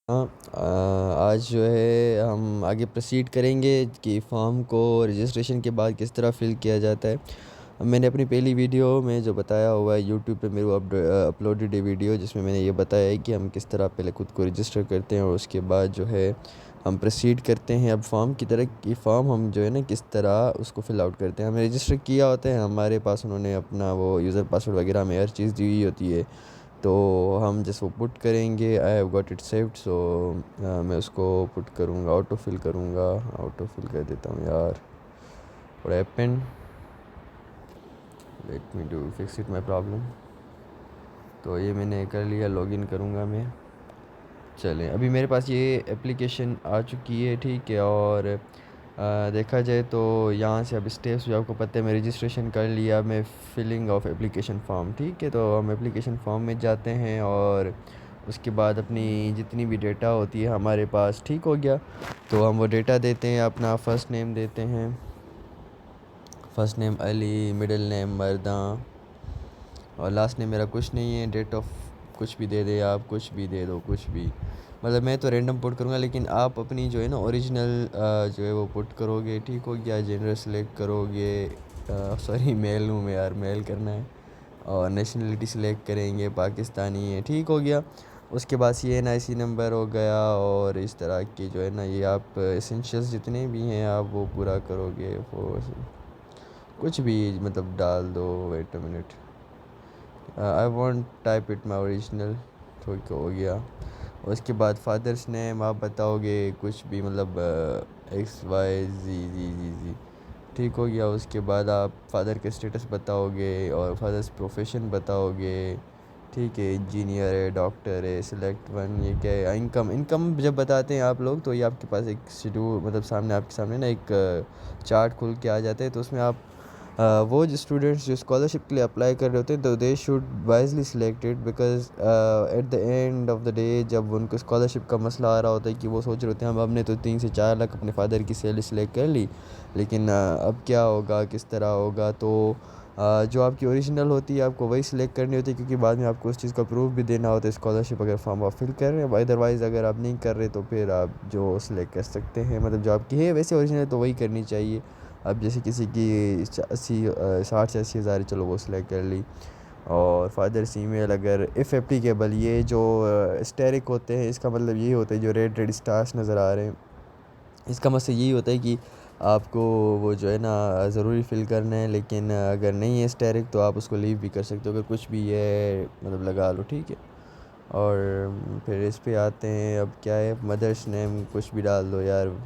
हाँ, आज जो है हम आगे प्रोसीड करेंगे कि फॉर्म को रजिस्ट्रेशन के बाद किस तरह फ़िल किया जाता है। मैंने अपनी पहली वीडियो में जो बताया हुआ है यूट्यूब पे मेरे को अपलोडेड है वीडियो, जिसमें मैंने ये बताया है कि हम किस तरह पहले खुद को रजिस्टर करते हैं और उसके बाद जो है हम प्रोसीड करते हैं अब फॉर्म की तरह कि फ़ॉर्म हम जो है ना किस तरह उसको फ़िल आउट करते हैं। हमें रजिस्टर किया होता है, हमारे पास उन्होंने अपना वो यूज़र पासवर्ड वगैरह में हर चीज़ दी हुई होती है। तो हम जस्ट वो पुट करेंगे। I have got it saved, so मैं उसको पुट करूँगा, ऑटो फिल करूँगा। ऑटो फिल कर देता हूँ यार। What happened, let me do fix it my problem. तो ये मैंने कर लिया, लॉगिन करूँगा मैं। चलें, अभी मेरे पास ये एप्लीकेशन आ चुकी है, ठीक है। और देखा जाए तो यहाँ से अब स्टेप्स जो आपको पता है, मैं रजिस्ट्रेशन कर लिया, मैं फिलिंग ऑफ एप्लीकेशन फॉर्म, ठीक है। तो हम एप्लीकेशन फॉर्म में जाते हैं और उसके बाद अपनी जितनी भी डेटा होती है हमारे पास, ठीक हो गया। तो हम वो डेटा देते हैं, अपना फ़र्स्ट नेम देते हैं, first name Ali, middle name मर्दा, और लास्ट नेम मेरा कुछ नहीं है। डेट ऑफ कुछ भी दे दे आप, कुछ भी दे दो, कुछ भी, मतलब मैं तो रैंडम पुट करूँगा, लेकिन आप अपनी जो है ना ओरिजिनल जो है वो पुट करोगे, ठीक हो गया। जेंडर सेलेक्ट करोगे, सॉरी मेल हूँ मैं यार, मेल करना है। और नेशनलिटी सिलेक्ट करेंगे, पाकिस्तानी है, ठीक हो गया। उसके बाद CNIC नंबर हो गया, और इस तरह के जो है ना ये आप एसेंशियल्स जितने भी हैं आप वो पूरा करोगे। वो कुछ भी मतलब डाल दो। Wait a minute, I want type it my original, ठीक हो गया। उसके बाद फादर्स नेम आप बताओगे कुछ भी, मतलब XYZ, ठीक हो गया। उसके बाद आप फादर के स्टेटस बताओगे और फादर्स प्रोफेशन बताओगे, ठीक है। इंजीनियर है, डॉक्टर है, सिलेक्ट वन, ये क्या है, इनकम। इनकम जब बताते हैं आप लोग तो ये आपके पास एक शेड्यूल, मतलब सामने आपके सामने ना एक चार्ट खुल के आ जाता है। तो उसमें आप वो जो स्टूडेंट्स जो स्कॉलरशिप के लिए अप्लाई कर रहे होते हैं, तो they should wisely selected, because at the end of the day जब उनको स्कॉलरशिप का मसला आ रहा होता है कि वो सोच रहे होते हैं हम हमने तो 3 से 4 लाख अपने फादर की सैलरी सेलेक्ट कर ली, लेकिन अब क्या होगा, किस तरह होगा। तो जो आपकी ओरिजिनल होती है आपको वही सिलेक्ट करनी होती है, क्योंकि बाद में आपको उस चीज़ का प्रूफ भी देना होता है स्कॉलरशिप अगर फॉर्म आप फिल कर रहे हैं। अदरवाइज़ अगर आप नहीं कर रहे तो फिर आप जो सिलेक्ट कर सकते हैं, मतलब जो आपकी है वैसे ओरिजिनल तो वही करनी चाहिए। अब जैसे किसी की 60 से 80 हज़ार, चलो वो सिलेक्ट कर ली। और फादर्स ईमेल अगर इफ़ एप्लीकेबल, ये जो स्टेरिक होते हैं इसका मतलब यही होता है, जो रेड रेड स्टार्स नज़र आ रहे हैं इसका मतलब यही होता है कि आपको वो जो है ना ज़रूरी फ़िल करना है। लेकिन अगर नहीं है स्टेरिक तो आप उसको लीव भी कर सकते हो, अगर कुछ भी है मतलब लगा लो, ठीक है। और फिर इस पे आते हैं, अब क्या है, मदर्स नेम कुछ भी डाल दो यार।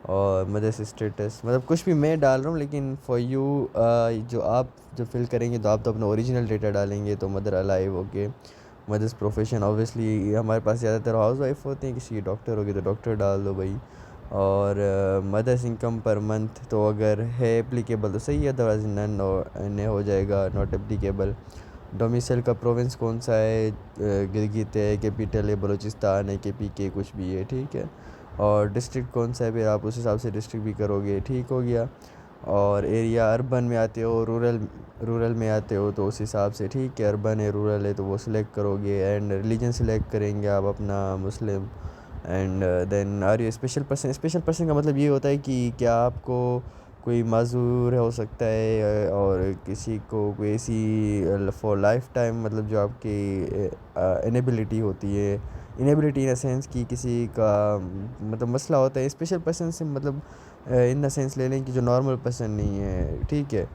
और मदर्स स्टेटस मतलब कुछ भी मैं डाल रहा हूँ, लेकिन फॉर यू जो आप जो फिल करेंगे तो आप तो अपना ओरिजिनल डेटा डालेंगे। तो mother alive, okay. Mother's profession obviously हमारे पास ज़्यादातर हाउस वाइफ होते हैं, किसी की डॉक्टर होगी तो डॉक्टर डाल दो भाई। और मदर्स इनकम पर मंथ तो अगर है एप्लीकेबल तो सही है, अदरवाइज नन ने हो जाएगा, नॉट एप्लीकेबल। डोमिसाइल का प्रोविंस कौन सा है, गिलगित है, कैपिटल है बलूचिस्तान है, KPK कुछ भी है, ठीक है। और डिस्ट्रिक्ट कौन सा है, फिर आप उस हिसाब से डिस्ट्रिक्ट भी करोगे, ठीक हो गया। और एरिया अर्बन में आते हो, रूरल रूरल में आते हो तो उस हिसाब से, ठीक है। अर्बन है, रूरल है तो वो सिलेक्ट करोगे। एंड रिलीजन सिलेक्ट करेंगे आप अपना Muslim. And then are you special person. Special person का मतलब ये होता है कि क्या आपको कोई माजूर हो सकता है, और किसी को कोई ऐसी फॉर लाइफ टाइम, मतलब जो आपकी इनेबिलिटी होती है, इनेबिलिटी इन द सेंस कि किसी का मतलब मसला होता है। स्पेशल पर्सन से मतलब इन द सेंस ले लें कि जो नॉर्मल पर्सन नहीं है, ठीक है।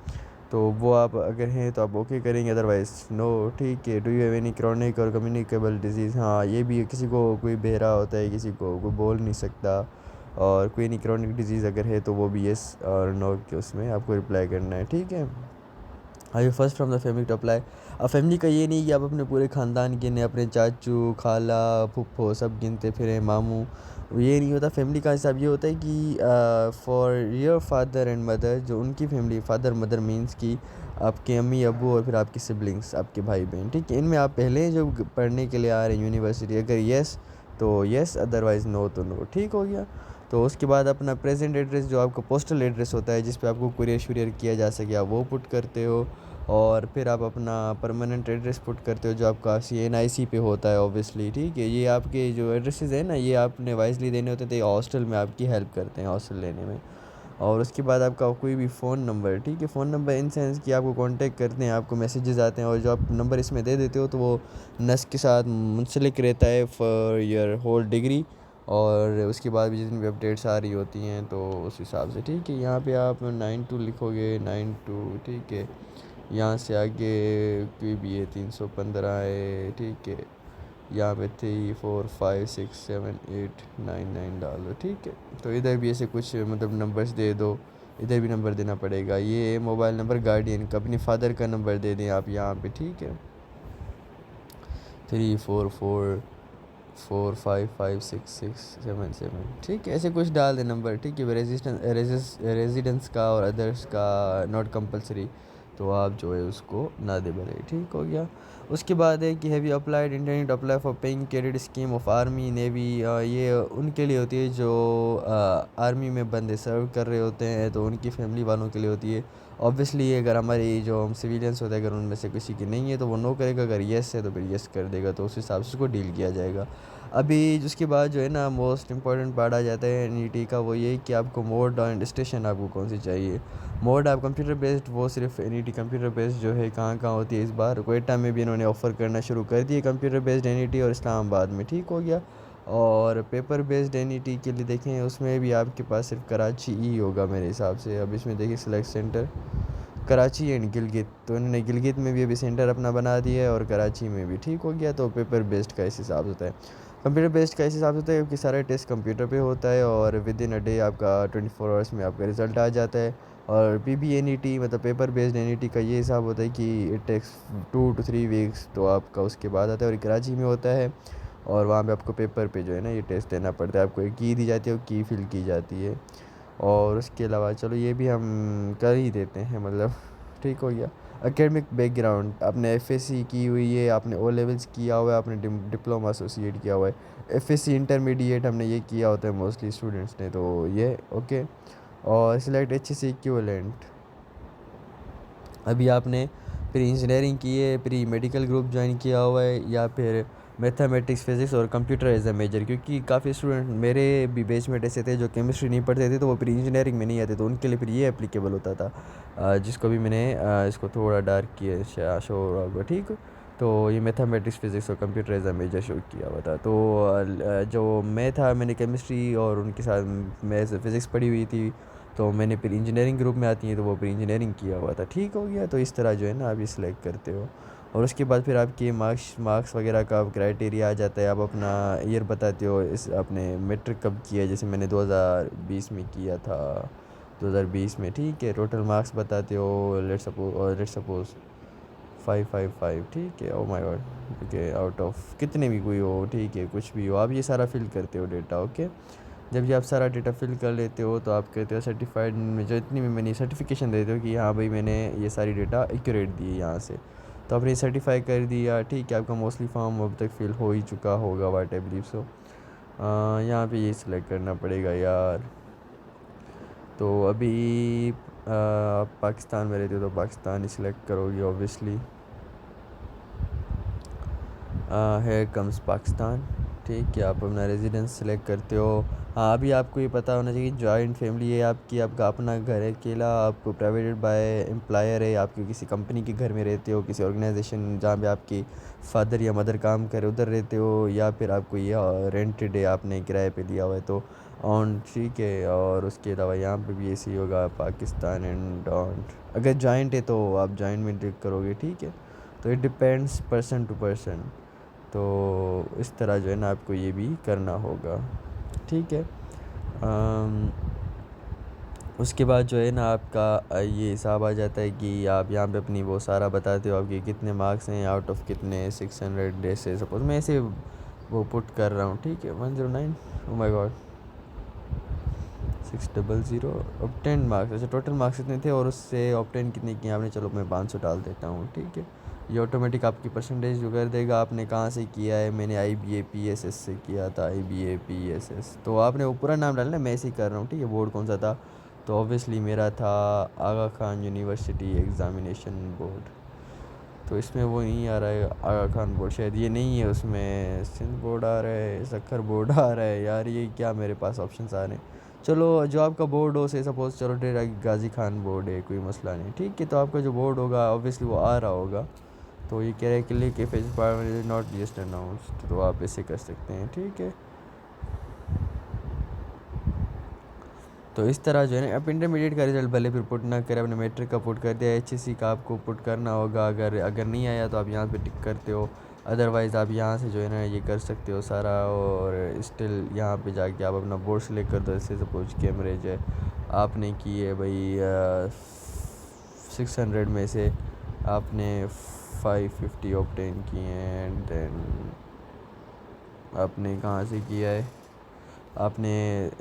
तो वो आप अगर हैं तो आप ओके करेंगे, अदरवाइज़ नो, ठीक है। Do you have any chronic और कम्युनिकेबल डिजीज़, हाँ ये भी है, किसी को कोई बहरा होता है, किसी को कोई बोल नहीं सकता, और कोई नहीं क्रॉनिक डिजीज़ अगर है तो वो भी येस और नो के उसमें आपको रिप्लाई करना है, ठीक है। Are you first from the family to apply. अब फैमिली का ये नहीं कि आप अपने पूरे ख़ानदान गिने, अपने चाचू खाला फूफो सब गिनते फिरें, मामू, ये नहीं होता। फैमिली का हिसाब ये होता है कि for your father and mother, जो उनकी फैमिली, फादर मदर मीन्स कि आपके अम्मी अबू और फिर आपके सिबलिंग्स, आपके भाई बहन, ठीक है। इनमें आप पहले जो पढ़ने के लिए आ रहे हैं यूनिवर्सिटी, अगर येस तो येस, अदरवाइज़ नो तो नो, ठीक हो गया। तो उसके बाद अपना प्रेजेंट एड्रेस, जो आपका पोस्टल एड्रेस होता है जिस पे आपको कुरियर शुरियर किया जा सके, आप वो पुट करते हो। और फिर आप अपना परमानेंट एड्रेस पुट करते हो जो आपका CNIC पे होता है ऑब्वियसली, ठीक है। ये आपके जो एड्रेसेस हैं ना, ये आपने वाइजली देने होते थे, हॉस्टल में आपकी हेल्प करते हैं हॉस्टल लेने में। और उसके बाद आपका कोई भी फ़ोन नंबर, ठीक है, फ़ोन नंबर इन सेंस कि आपको कांटेक्ट करते हैं, आपको मैसेजेस आते हैं, और जो आप नंबर इसमें दे देते हो तो वो नस के साथ मुंसलिक रहता है फॉर योर होल डिग्री। और उसके बाद भी जितनी भी अपडेट्स आ रही होती हैं तो उस हिसाब से, ठीक है। यहाँ पे आप 92 लिखोगे, 92, ठीक है। यहाँ से आगे कोई भी है, 315 है, ठीक है। यहाँ पे 3 4 5 6 7 8 9 9 डालो, ठीक है। तो इधर भी ऐसे कुछ मतलब नंबर्स दे दो, इधर भी नंबर देना पड़ेगा। ये मोबाइल नंबर गार्डियन का, अपने फादर का नंबर दे दें आप यहाँ पे, ठीक है। 3 4 4 5 5 6 6 7 7, ठीक है। ऐसे कुछ डाल दें नंबर, ठीक है। रेजिडेंस का और अदर्स का नॉट कंपलसरी, तो आप जो है उसको ना दे भले, ठीक हो गया। उसके बाद है कि have you applied intended apply for paying credit scheme of army navy. ये उनके लिए होती है जो आर्मी में बंदे सर्व कर रहे होते हैं, तो उनकी फैमिली वालों के लिए होती है। ऑब्वियसली अगर हमारी जो हम सिविलियंस होते हैं, अगर उनमें से किसी की नहीं है तो वो नो करेगा, अगर येस है तो फिर येस कर देगा, तो उस हिसाब से उसको डील किया जाएगा। अभी उसके बाद जो है ना मोस्ट इंपॉर्टेंट पार्ट आ जाता है NET का, वो ये कि आपको मोड एंड स्टेशन आपको कौन सी चाहिए। मोड आप कंप्यूटर बेस्ड, वो सिर्फ NET कंप्यूटर बेस्ड जो है कहाँ कहाँ होती है, इस बार कोयटा में भी इन्होंने ऑफ़र करना शुरू कर दिए कंप्यूटर बेस्ड NET, और इस्लामाबाद में, ठीक हो गया। और पेपर बेस्ड NET के लिए देखें, उसमें भी आपके पास सिर्फ कराची ही होगा मेरे हिसाब से। अब इसमें देखिए select centre Karachi and Gilgit, तो इन्होंने गिलगित में भी अभी सेंटर अपना बना दिया है और कराची में भी, ठीक हो गया। तो पेपर बेस्ड का इस हिसाब से होता है, कंप्यूटर बेस्ड का इस हिसाब से होता है क्योंकि सारा टेस्ट कंप्यूटर पे होता है, और विद इन अ डे आपका 24 आवर्स में आपका रिज़ल्ट आ जाता है। और PBNET मतलब पेपर बेस्ड NET का ये हिसाब होता है कि इट टेक्स 2 to 3 वीक्स, तो आपका उसके बाद आता है। और कराची में होता है, और वहाँ पे आपको पेपर पे जो है ना ये टेस्ट देना पड़ता है, आपको एक की दी जाती है, वो की फिल की जाती है। और उसके अलावा चलो ये भी हम कर ही देते हैं मतलब, ठीक हो गया। एकेडमिक बैकग्राउंड, आपने FSC की हुई है, आपने O लेवल्स किया हुआ है, आपने डिप्लोमा एसोसिएट किया हुआ है। FSC इंटरमीडिएट हमने ये किया होता है मोस्टली स्टूडेंट्स ने, तो ये ओके। और सिलेक्ट HSC इक्विवेलेंट, अभी आपने प्री इंजीनियरिंग की है, प्री मेडिकल ग्रुप ज्वाइन किया हुआ है, या फिर मैथमेटिक्स फिजिक्स और कंप्यूटर एज अ मेजर, क्योंकि काफ़ी स्टूडेंट मेरे भी बैचमेट ऐसे थे जो केमिस्ट्री नहीं पढ़ते थे, तो वो प्री इंजीनियरिंग में नहीं आते, तो उनके लिए फिर ये एप्लीकेबल होता था। जिसको भी मैंने इसको थोड़ा डार्क किया शो होगा, ठीक। तो ये मैथमेटिक्स फिजिक्स और computer as a major show किया हुआ था। तो जो मैं था, मैंने केमिस्ट्री और उनके साथ मैथ्स फिज़िक्स पढ़ी हुई थी, तो मैंने फिर इंजीनियरिंग ग्रुप में आती हैं तो वो फिर इंजीनियरिंग किया हुआ था, ठीक हो गया। तो इस तरह जो है ना आप ये सिलेक्ट करते हो, और उसके बाद फिर आपके मार्क्स वगैरह का क्राइटेरिया आ जाता है। आप अपना ईयर बताते हो, इस आपने मैट्रिक कब किया, जैसे मैंने 2020 में किया था, 2020 में, ठीक है। टोटल मार्क्स बताते हो, लेट्स सपोज 555, ठीक है। ओ माय गॉड, ठीक है, आउट ऑफ कितने भी कोई हो, ठीक है, कुछ भी हो, आप ये सारा फिल करते हो डेटा, ओके। जब ये आप सारा डेटा फिल कर लेते हो तो आप कहते हो सर्टिफाइड में जो इतनी भी मैंने सर्टिफिकेशन देते हो कि हाँ भाई मैंने ये सारी डेटा एक्यूरेट दी है यहाँ से, तो आपने सर्टिफाई कर दिया, ठीक है। आपका मोस्टली फॉर्म अब तक फिल हो ही चुका होगा, वाट आई बिलीव सो। यहाँ पे ये सिलेक्ट करना पड़ेगा यार। तो अभी आप पाकिस्तान में रहते हो तो पाकिस्तान ही सिलेक्ट करोगे ऑब्वियसली। हेयर कम्स पाकिस्तान, ठीक है। आप अपना रेजिडेंस सेलेक्ट करते हो। हाँ, अभी आपको ये पता होना चाहिए कि जॉइंट फैमिली है आपकी, आपका अपना घर है अकेला, आप प्राइवेटेड बाय एम्प्लॉयर है, आप किसी कंपनी के घर में रहते हो, किसी ऑर्गेनाइजेशन जहाँ पे आपकी फादर या मदर काम करे उधर रहते हो, या फिर आपको ये रेंटेड है, आपने किराए पे लिया हुआ है, तो ऑन, ठीक है। और उसके अलावा यहाँ पे भी ऐसे ही होगा, पाकिस्तान एंड डॉन्ट। अगर जॉइंट है तो आप जॉइंट में क्लिक करोगे, ठीक है। तो it depends person to person, तो इस तरह जो है ना आपको ये भी करना होगा, ठीक है। उसके बाद जो है ना आपका ये हिसाब आ जाता है कि आप यहाँ पे अपनी वो सारा बताते हो, आपके कितने मार्क्स हैं आउट ऑफ कितने 600 डे से, सपोज मैं ऐसे वो पुट कर रहा हूँ, ठीक है। 109, ओ माय गॉड, 600 ऑब्टेन मार्क्स, अच्छा टोटल मार्क्स इतने थे, और उससे ऑब्टेन कितने किए आपने, चलो मैं 500 डाल देता हूँ, ठीक है। ये ऑटोमेटिक आपकी परसेंटेज जो कर देगा। आपने कहाँ से किया है, मैंने IBAPSS से किया था, IBAPSS, तो आपने वो पूरा नाम डालना है, मैं ऐसे ही कर रहा हूँ, ठीक है। बोर्ड कौन सा था, तो ऑब्वियसली मेरा था आगा खान यूनिवर्सिटी एग्ज़ामिनेशन बोर्ड। तो इसमें वो नहीं आ रहा है आगा खान बोर्ड, शायद ये नहीं है, उसमें सिंध बोर्ड आ रहा है, सक्खर बोर्ड आ रहा है। यार ये क्या मेरे पास ऑप्शंस आ रहे हैं। चलो जो आपका बोर्ड हो, से सपोज़ चलो डेरा गाजी खान बोर्ड है, कोई मसला नहीं, ठीक है। तो आपका जो बोर्ड होगा ऑब्वियसली वो आ रहा होगा। तो ये कह रहे हैं कि लेके फेज नॉट जस्ट अनाउंस्ड, तो आप ऐसे कर सकते हैं, ठीक है। तो इस तरह जो है ना, आप इंटरमीडिएट का रिज़ल्ट भले फिर पुट ना करें, अपने मैट्रिक का पुट कर दिया, एचएससी का आपको पुट करना होगा। अगर नहीं आया तो आप यहाँ पे टिक करते हो, अदरवाइज़ आप यहाँ से जो है ना ये कर सकते हो सारा। और स्टिल यहाँ पे जाके आप अपना बोर्ड सेलेक्ट कर दो। ऐसे सपोज कि एवरेज है आपने की है भाई 600 में से आपने 550 ऑब्टेन किए हैं, एंड देन आपने कहाँ से किया है, आपने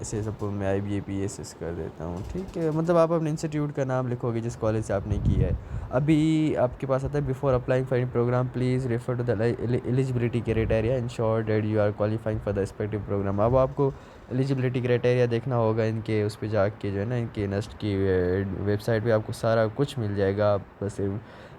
ऐसे सपोज मैं IBAPSS कर देता हूँ, ठीक है। मतलब आप अपने इंस्टीट्यूट का नाम लिखोगे जिस कॉलेज से आपने किया है। अभी आपके पास आता है before applying for any program please refer to the eligibility criteria ensure that you are qualifying for the respective program. अब आपको एलिजिबिलिटी क्राइटेरिया देखना होगा इनके, उस पर जाके जो है ना इनके नेस्ट की वेबसाइट पे आपको सारा कुछ मिल जाएगा। आप बस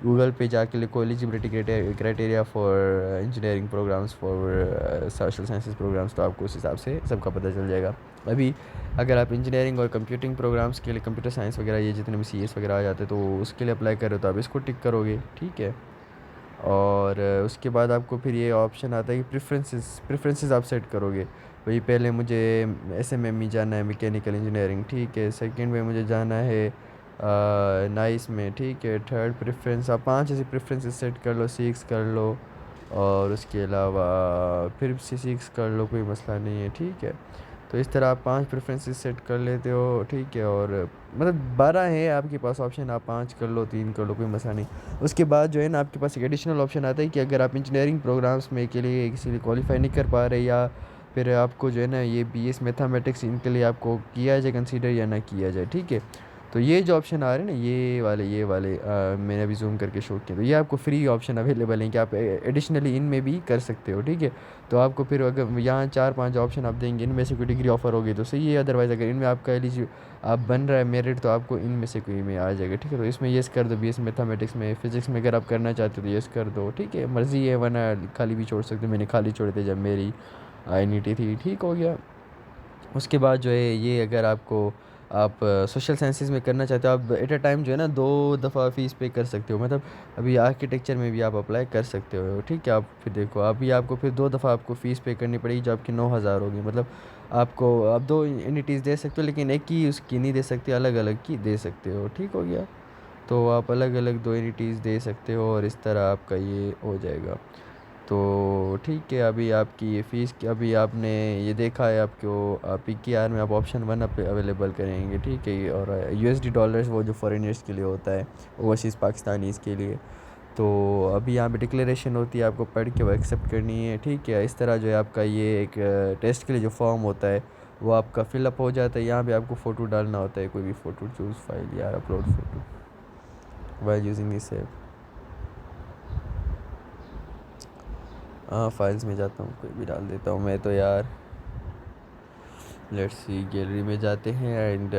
गूगल पे जाके लिखो eligibility criteria for engineering programs for social sciences programs, तो आपको उस हिसाब से सबका पता चल जाएगा। अभी अगर आप इंजीनियरिंग और कंप्यूटिंग प्रोग्राम्स के लिए कंप्यूटर साइंस वगैरह ये जितने भी CS वगैरह आ जाते हैं तो उसके लिए अप्लाई कर रहे हो तो आप इसको टिक करोगे, ठीक है। और उसके बाद आपको फिर ये ऑप्शन आता है कि प्रेफरेंसेस आप सेट करोगे। वही पहले मुझे SMME जाना है, मैकेनिकल इंजीनियरिंग, ठीक है। सेकंड में मुझे जाना है नाइस में, ठीक है। थर्ड प्रेफरेंस आप 5 ऐसी प्रेफरेंसेस सेट कर लो, 6 कर लो, और उसके अलावा फिर से 6 कर लो, कोई मसला नहीं है, ठीक है। तो इस तरह आप 5 प्रेफरेंसेस सेट कर लेते हो, ठीक है। और मतलब 12 है आपके पास ऑप्शन, आप 5 कर लो, 3 कर लो, कोई मसला नहीं। उसके बाद जो है ना आपके पास एक एडिशनल ऑप्शन आता है कि अगर आप इंजीनियरिंग प्रोग्राम्स में के लिए किसी लिए क्वालिफाई नहीं कर पा रहे, या फिर आपको जो है ना ये BS मैथमेटिक्स इनके लिए आपको किया जाए कंसीडर या ना किया जाए, ठीक है। तो ये जो ऑप्शन आ रहे हैं ना ये वाले मैंने अभी जूम करके शो किया, तो ये आपको फ्री ऑप्शन अवेलेबल हैं कि आप एडिशनली इनमें भी कर सकते हो, ठीक है। तो आपको फिर अगर यहाँ 4-5 ऑप्शन आप देंगे, इनमें से कोई डिग्री ऑफर होगी तो सही है, अदरवाइज़ अगर इनमें आपका आप बन रहा है मेरिट तो आपको इनमें से कोई में आ जाएगा, ठीक है। तो इसमें येस कर दो, BS मैथमेटिक्स में, फिजिक्स में अगर आप करना चाहते हो तो येस कर दो, ठीक है। मर्ज़ी है, वरना खाली भी छोड़ सकते हो। मैंने खाली छोड़े थे जब मेरी INET थी, ठीक हो गया। उसके बाद जो है ये अगर आपको आप सोशल साइंसेज़ में करना चाहते हो, आप एट अ टाइम जो है ना 2 दफ़ा फ़ीस पे कर सकते हो। मतलब अभी आर्किटेक्चर में भी आप अप्लाई कर सकते हो, ठीक है। आप फिर देखो अभी आपको फिर 2 दफ़ा आपको फ़ीस पे करनी पड़ेगी जो आपकी 9,000 होगी। मतलब आपको आप 2 यूनिटीज़ दे सकते हो, लेकिन एक ही उसकी नहीं दे सकते, अलग-अलग की दे सकते हो, ठीक हो गया। तो आप अलग-अलग 2 यूनिटीज़ दे सकते हो और इस तरह आपका ये हो जाएगा। तो ठीक है, अभी आपकी ये फ़ीस की अभी आपने ये देखा है आपको PKR में आप ऑप्शन 1 अवेलेबल करेंगे, ठीक है। और USD डॉलर्स वो जो फॉरेनर्स के लिए होता है, ओवरसीज़ पाकिस्तानीज़ के लिए। तो अभी यहाँ पे डिक्लेरेशन होती है, आपको पढ़ के वो एक्सेप्ट करनी है, ठीक है। इस तरह जो है आपका ये एक टेस्ट के लिए जो फॉर्म होता है वो आपका फिलअप हो जाता है। यहाँ पे आपको फ़ोटो डालना होता है, कोई भी फ़ोटो, चूज़ फाइल यार, upload photo while using this app. हाँ, फाइल्स में जाता हूँ, कोई भी डाल देता हूँ मैं तो यार। लेट्स सी, गैलरी में जाते हैं एंड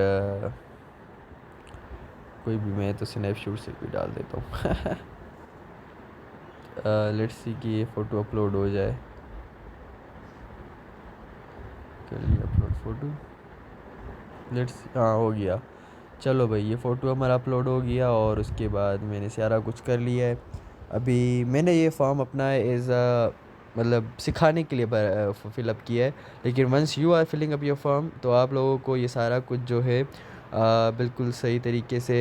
कोई भी, मैं तो स्नैपशॉट से कोई डाल देता हूँ। लेट्स सी कि ये फ़ोटो अपलोड हो जाए। कर लिया अपलोड फ़ोटो, लेट्स, हाँ हो गया। चलो भाई, ये फ़ोटो हमारा अपलोड हो गया और उसके बाद मैंने सारा कुछ कर लिया है। अभी मैंने ये फॉर्म अपना एज़ मतलब सिखाने के लिए फिलअप किया है। लेकिन once you are filling up your form तो आप लोगों को ये सारा कुछ जो है बिल्कुल सही तरीके से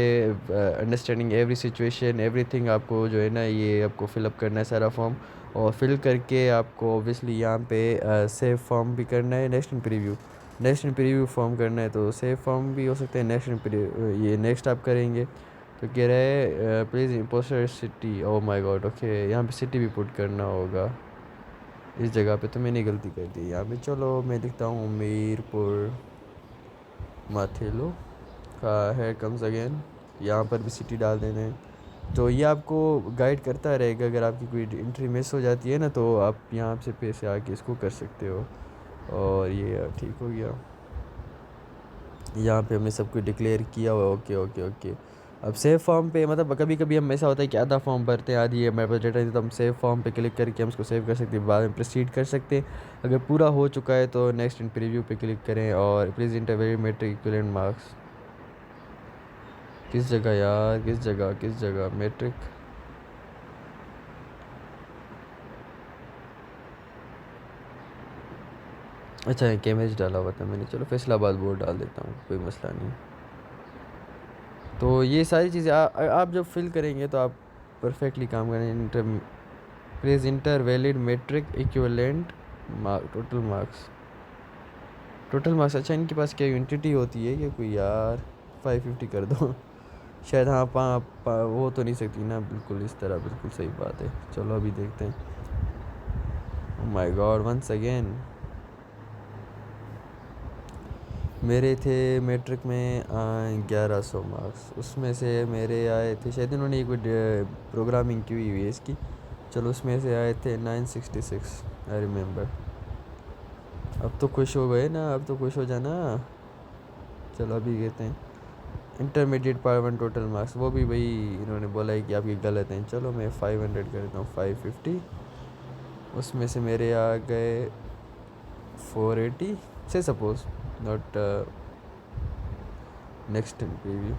अंडरस्टैंडिंग एवरी सिचुएशन एवरीथिंग आपको जो है ना ये आपको फिलअप करना है सारा फॉर्म। और फिल करके आपको ऑब्वियसली यहाँ पे सेव फॉर्म भी करना है, नेक्स्ट एंड प्रीव्यू फॉर्म करना है। तो सेव फॉर्म भी हो सकता है, नेक्स्ट एंड प्रीव्यू ये नेक्स्ट आप करेंगे। तो कह रहा है please impostor city, oh my god, okay यहाँ पे सिटी भी पुट करना होगा। इस जगह पे तो मैंने गलती कर दी यहाँ पे। चलो मैं लिखता हूँ मीरपुर माथेलो का है कम्स अगेन, यहाँ पर भी सिटी डाल देने। तो ये आपको गाइड करता रहेगा, अगर आपकी कोई एंट्री मिस हो जाती है ना तो आप यहाँ से पे से आके इसको कर सकते हो। और ये ठीक हो गया। यहाँ पे हमने सब कुछ डिक्लेयर किया हुआ है। Okay okay okay. अब सेव फॉर्म पे मतलब कभी कभी हम ऐसा होता है कि आधा फॉर्म भरते हैं, आधी हमारे पास डेटा है, तो हम सेव फॉर्म पे क्लिक करके हम उसको सेव कर सकते हैं, बाद में प्रोसीड कर सकते हैं। अगर पूरा हो चुका है तो नेक्स्ट इन प्रीव्यू पे क्लिक करें और प्लीज़ इंटर वेरीमेट्रिक इक्विवेलेंट मार्क्स। किस जगह यार, किस जगह मेट्रिक? अच्छा है, कैम्ब्रिज डाला हुआ था मैंने, चलो फैसलाबाद बोर्ड डाल देता हूँ, कोई मसला नहीं। तो ये सारी चीज़ें आप जब फिल करेंगे तो आप परफेक्टली काम करें। Enter please enter valid matric equivalent mark total marks. अच्छा इनके पास क्या यूनिटी होती है क्या कोई यार? 550 कर दो शायद। हाँ वो तो नहीं सकती ना बिल्कुल इस तरह, बिल्कुल सही बात है। चलो अभी देखते हैं। Oh my god, once again मेरे थे मैट्रिक में 1100 मार्क्स, उसमें से मेरे आए थे, शायद इन्होंने एक प्रोग्रामिंग की हुई है इसकी, चलो उसमें से आए थे 966, आई रिमेंबर। अब तो खुश हो गए ना, अब तो खुश हो जाना। चलो अभी कहते हैं इंटरमीडिएट पार्ट 1 टोटल मार्क्स, वो भी भाई इन्होंने बोला है कि आपकी गलत हैं। चलो मैं 500 कर देता हूँ, 550। उसमें से मेरे आ गए 480 से सपोज, नॉट नेक्स्ट प्रीव्यू।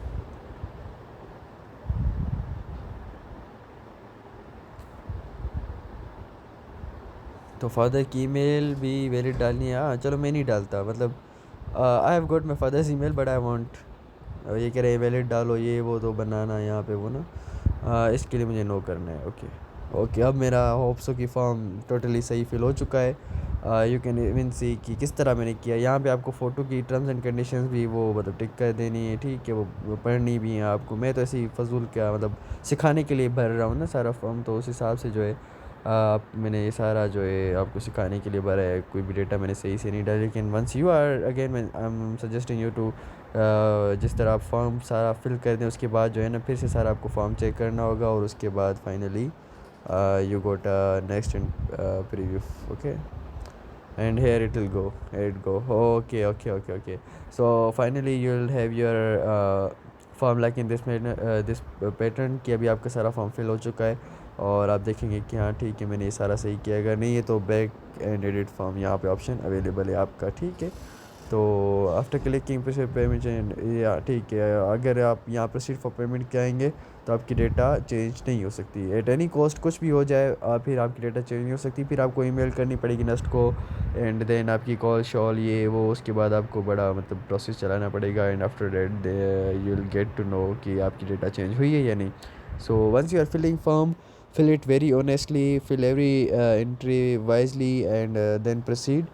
तो फादर की ईमेल भी वैलिड डालनी है। हाँ चलो मैं नहीं डालता, मतलब आई have got my father's email but I want, ये कह रहे हैं वैलिड डालो, ये वो तो बनाना यहाँ पे वो ना, इसके लिए मुझे नो करना है। Okay okay. अब मेरा होप्सो की फॉर्म टोटली सही फिल हो चुका है। यू कैन इवन सी कि किस तरह मैंने किया। यहाँ पे आपको फ़ोटो की टर्म्स एंड कंडीशंस भी वो मतलब टिक कर देनी है, ठीक है, वो पढ़नी भी है आपको। मैं तो ऐसे ही फजूल क्या मतलब सिखाने के लिए भर रहा हूँ ना सारा फॉर्म, तो उस हिसाब से जो है आप मैंने ये सारा जो है आपको सिखाने के लिए भरा है। कोई भी डेटा मैंने सही से नहीं डाला, लेकिन once you are again I am suggesting you to जिस तरह आप फॉर्म सारा फिल कर दें, उसके बाद जो है ना फिर से सारा आपको फॉर्म चेक करना होगा, और उसके बाद finally you got next in preview. Okay, and here it will go, here it go. Okay. So finally you'll have your form like in this pattern कि अभी आपका सारा फॉर्म फिल हो चुका है, और आप देखेंगे कि हाँ ठीक है मैंने ये सारा सही किया। अगर नहीं है तो बैक एंड एडिट फॉर्म यहाँ पे ऑप्शन अवेलेबल है आपका, ठीक है। तो आफ्टर क्लिकिंग पेमेंट या ठीक है, अगर आप यहाँ प्रोसीड फॉर पेमेंट कहेंगे तो आपकी डेटा चेंज नहीं हो सकती एट एनी कॉस्ट, कुछ भी हो जाए फिर आपकी डेटा चेंज नहीं हो सकती। फिर आपको ईमेल करनी पड़ेगी नस्ट को, एंड देन आपकी कॉल शॉल ये वो, उसके बाद आपको बड़ा मतलब प्रोसेस चलाना पड़ेगा, and after that you will get to know कि आपकी डेटा चेंज हुई है या नहीं। So once you are filling form, fill it very honestly, fill every entry wisely, and then proceed।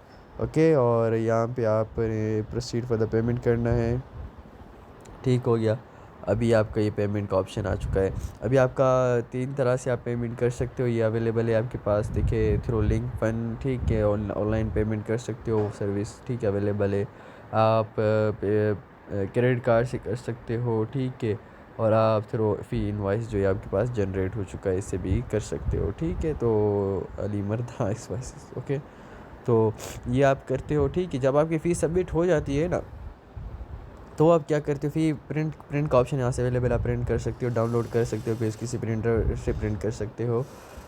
Okay और यहाँ पे आप प्रोसीड फॉर द पेमेंट करना है, ठीक हो गया। अभी आपका ये पेमेंट का ऑप्शन आ चुका है। अभी आपका 3 तरह से आप पेमेंट कर सकते हो, ये अवेलेबल है आपके पास, देखिए थ्रू लिंक फन, ठीक है, ऑनलाइन पेमेंट कर सकते हो, सर्विस ठीक है अवेलेबल है। आप क्रेडिट कार्ड से कर सकते हो, ठीक है, और आप थ्रू फ़ी इनवाइस जो है आपके पास जनरेट हो चुका है इससे भी कर सकते हो, ठीक है। तो अली मर्दा इस ओके, तो ये आप करते हो, ठीक है। जब आपकी फ़ीस सबमिट हो जाती है ना, तो आप क्या करते हो, फिर प्रिंट का ऑप्शन यहाँ से अवेलेबल, आप प्रिंट कर सकते हो, डाउनलोड कर सकते हो, फिर किसी प्रिंटर से प्रिंट कर सकते हो।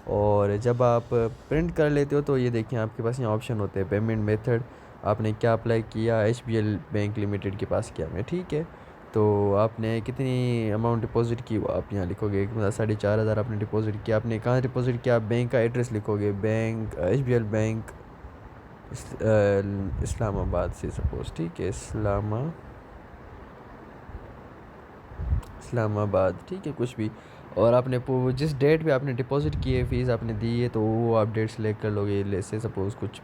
और जब आप प्रिंट कर लेते हो तो ये देखिए आपके पास यहाँ ऑप्शन होते हैं पेमेंट मेथड, आपने क्या अप्लाई किया, HBL बैंक लिमिटेड के पास किया मैं, ठीक है। तो आपने कितनी अमाउंट डिपॉजिट की वो आप यहाँ लिखोगे, मतलब 4,500 आपने डिपॉजिट किया। आपने कहाँ डिपॉजिट किया, बैंक का एड्रेस लिखोगे, बैंक HBL बैंक इस्लामाबाद से सपोज़, ठीक है, इस्लामाबाद, ठीक है, कुछ भी। और आपने जिस डेट पे आपने डिपॉज़िट की है, फ़ीस आपने दी है, तो वो आप डेट सेलेक्ट कर लोगे, जैसे सपोज़ कुछ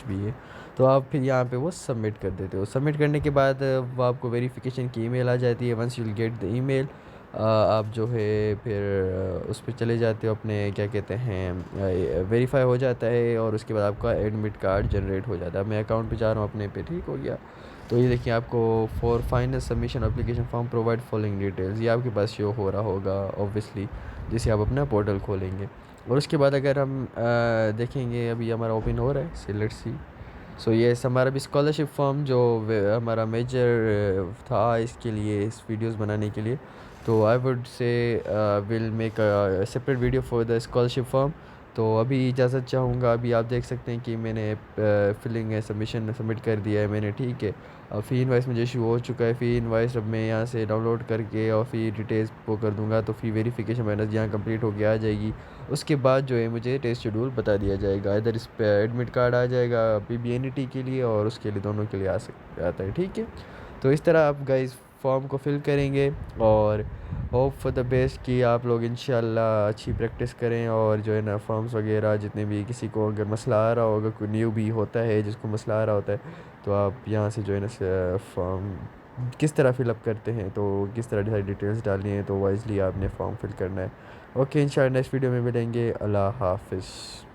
भी है, तो आप फिर यहाँ पे वो सबमिट कर देते हो। सबमिट करने के बाद वो आपको वेरिफिकेशन की ईमेल आ जाती है। Once you will get the email, आप जो है फिर उस पर चले जाते हो, अपने क्या कहते हैं वेरीफाई हो जाता है, और उसके बाद आपका एडमिट कार्ड जनरेट हो जाता है। मैं अकाउंट पे जा रहा हूँ अपने पे, ठीक हो गया। तो ये देखिए आपको for final submission application form provide following details, ये आपके पास शो हो रहा होगा ऑब्वियसली जैसे आप अपना पोर्टल खोलेंगे। और उसके बाद अगर हम देखेंगे, अभी हमारा ओपन हो रहा है, से लेट्स सी। सो ये हमारा भी स्कॉलरशिप फॉर्म जो हमारा मेजर था इसके लिए, इस वीडियोस बनाने के लिए। तो I would say will make a separate video for the scholarship form. तो अभी इजाज़त चाहूँगा। अभी आप देख सकते हैं कि मैंने फिलिंग है, सबमिशन सबमिट कर दिया है मैंने, ठीक है। फ़ी इनवाइस मुझे इशू हो चुका है। फ़ी इनवाइस अब मैं यहाँ से डाउनलोड करके और फ़ी डिटेल्स वो कर दूँगा, तो फ़ी वेरिफिकेशन मैंने यहाँ कंप्लीट होके आ जाएगी। उसके बाद जो है मुझे टेस्ट शेड्यूल बता दिया जाएगा। इधर इस पे एडमिट कार्ड आ जाएगा पीबीएनईटी के लिए और उसके लिए, दोनों के लिए आता है, ठीक है। तो इस तरह आप गाइस फॉर्म को फिल करेंगे और होप फॉर द बेस्ट कि आप लोग इंशाल्लाह अच्छी प्रैक्टिस करें। और जो है ना फॉर्म्स वगैरह जितने भी, किसी को अगर मसला आ रहा होगा, कोई न्यू भी होता है जिसको मसला आ रहा होता है, तो आप यहाँ से जो है ना फॉर्म किस तरह फिलअप करते हैं, तो किस तरह सारी डिटेल्स डालनी है, तो वाइजली आपने फॉर्म फिल करना है। ओके, इंशाल्लाह नेक्स्ट वीडियो में मिलेंगे। अल्लाह हाफिज़।